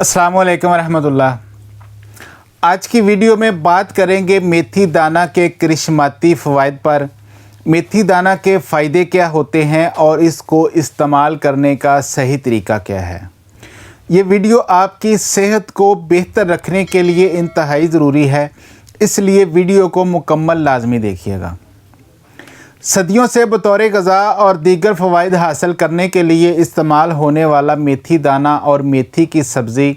अस्सलाम वालेकुम रहमतुल्लाह। आज की वीडियो में बात करेंगे मेथी दाना के करिश्माती फ़वाइद पर। मेथी दाना के फ़ायदे क्या होते हैं और इसको इस्तेमाल करने का सही तरीका क्या है। ये वीडियो आपकी सेहत को बेहतर रखने के लिए इंतहाई ज़रूरी है, इसलिए वीडियो को मुकम्मल लाजमी देखिएगा। सदियों से बतौर ग़ज़ा और दीगर फ़वाइद हासिल करने के लिए इस्तेमाल होने वाला मेथी दाना और मेथी की सब्ज़ी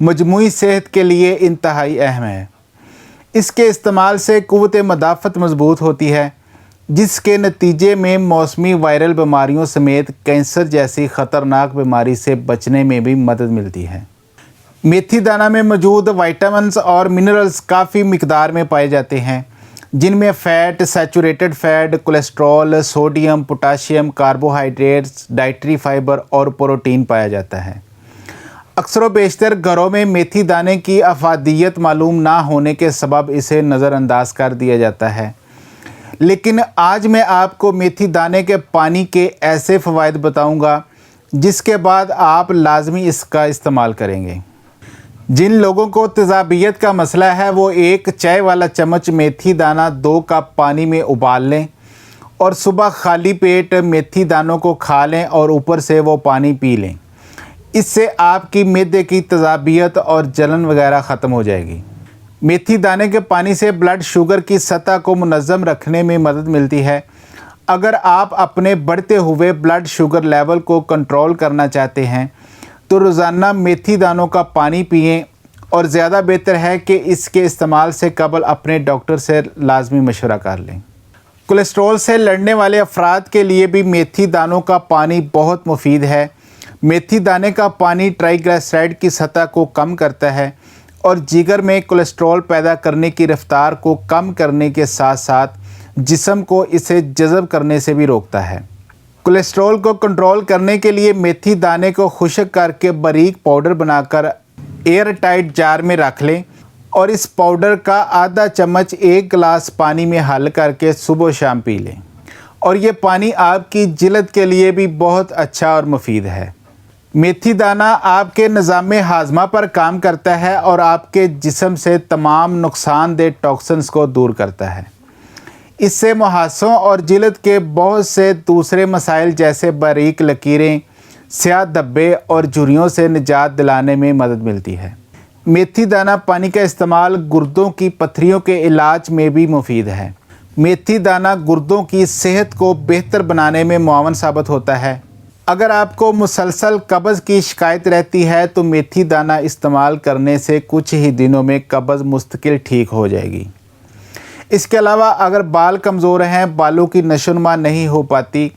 मजमूई सेहत के लिए इंतहाई अहम है। इसके इस्तेमाल से क़ुव्वत मदाफ़त मज़बूत होती है, जिसके नतीजे में मौसमी वायरल बीमारियों समेत कैंसर जैसी ख़तरनाक बीमारी से बचने में भी मदद मिलती है। मेथी दाना में मौजूद विटामिन्स और मिनरल्स काफ़ी मिक़दार में पाए जाते हैं, जिनमें fat, saturated fat, cholesterol, sodium, potassium, carbohydrates, dietary fibre और प्रोटीन पाया जाता है। अक्सर व बेशतर घरों में मेथी दाने की अफादियत मालूम ना होने के सबब इसे नज़रअंदाज कर दिया जाता है, लेकिन आज मैं आपको मेथी दाने के पानी के ऐसे फ़वाइद बताऊंगा जिसके बाद आप लाजमी इसका इस्तेमाल करेंगे। जिन लोगों को तेज़ाबियत का मसला है वो एक चाय वाला चम्मच मेथी दाना 2 कप पानी में उबाल लें और सुबह खाली पेट मेथी दानों को खा लें और ऊपर से वो पानी पी लें। इससे आपकी मैदे की तेज़ाबियत और जलन वगैरह ख़त्म हो जाएगी। मेथी दाने के पानी से ब्लड शुगर की सतह को मुनज़्ज़म रखने में मदद मिलती है। अगर आप अपने बढ़ते हुए ब्लड शुगर लेवल को कंट्रोल करना चाहते हैं तो रोज़ाना मेथी दानों का पानी पिएं और ज़्यादा बेहतर है कि इसके इस्तेमाल से कबल अपने डॉक्टर से लाजमी मशवरा कर लें। कोलेस्ट्रॉल से लड़ने वाले अफराद के लिए भी मेथी दानों का पानी बहुत मुफीद है। मेथी दाने का पानी ट्राइग्लिसराइड की सतह को कम करता है और जिगर में कोलेस्ट्रॉल पैदा करने की रफ्तार को कम करने के साथ साथ जिस्म को इसे जज़ब करने से भी रोकता है। कोलेस्ट्रॉल को कंट्रोल करने के लिए मेथी दाने को खुश्क करके बारीक पाउडर बनाकर एयर टाइट जार में रख लें और इस पाउडर का आधा चम्मच 1 गिलास पानी में हल करके सुबह शाम पी लें। और ये पानी आपकी जिल्द के लिए भी बहुत अच्छा और मुफीद है। मेथी दाना आपके निज़ाम हाजमा पर काम करता है और आपके जिस्म से तमाम नुकसानदेह टॉक्सिन्स को दूर करता है। इससे मुहासों और जिल्द के बहुत से दूसरे मसाइल जैसे बारीक लकीरें, स्याह धब्बे और झुर्रियों से निजात दिलाने में मदद मिलती है। मेथी दाना पानी का इस्तेमाल गुर्दों की पथरियों के इलाज में भी मुफीद है। मेथी दाना गुर्दों की सेहत को बेहतर बनाने में मुआवन साबित होता है। अगर आपको मुसलसल कब्ज़ की शिकायत रहती है तो मेथी दाना इस्तेमाल करने से कुछ ही दिनों में कब्ज़ मुस्तकिल ठीक हो जाएगी। इसके अलावा अगर बाल कमज़ोर हैं, बालों की नशोनुमा नहीं हो पाती,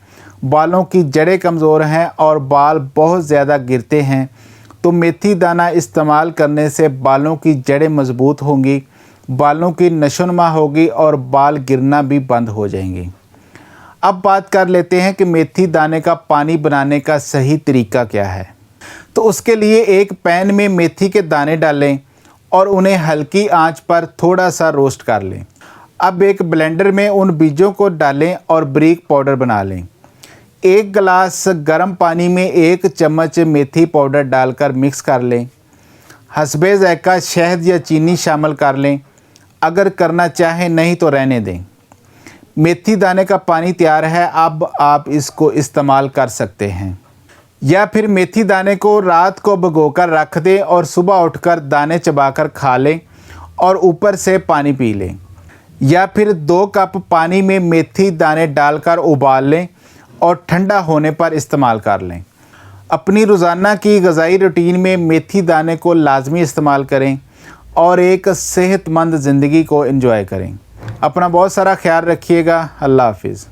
बालों की जड़ें कमज़ोर हैं और बाल बहुत ज़्यादा गिरते हैं तो मेथी दाना इस्तेमाल करने से बालों की जड़ें मज़बूत होंगी, बालों की नशोनुमा होगी और बाल गिरना भी बंद हो जाएंगे। अब बात कर लेते हैं कि मेथी दाने का पानी बनाने का सही तरीका क्या है। तो उसके लिए एक पैन में मेथी के दाने डालें और उन्हें हल्की आंच पर थोड़ा सा रोस्ट कर लें। अब एक ब्लेंडर में उन बीजों को डालें और बारीक पाउडर बना लें। 1 गिलास गर्म पानी में 1 चम्मच मेथी पाउडर डालकर मिक्स कर लें। हस्बे ज़ायक़ा शहद या चीनी शामिल कर लें, अगर करना चाहें, नहीं तो रहने दें। मेथी दाने का पानी तैयार है। अब आप इसको इस्तेमाल कर सकते हैं, या फिर मेथी दाने को रात को भिगोकर रख दें और सुबह उठकर दाने चबाकर खा लें और ऊपर से पानी पी लें, या फिर 2 कप पानी में मेथी दाने डालकर उबाल लें और ठंडा होने पर इस्तेमाल कर लें। अपनी रोज़ाना की ग़िज़ाई रूटीन में मेथी दाने को लाजमी इस्तेमाल करें और एक सेहतमंद ज़िंदगी को एंजॉय करें। अपना बहुत सारा ख्याल रखिएगा। अल्लाह हाफिज़।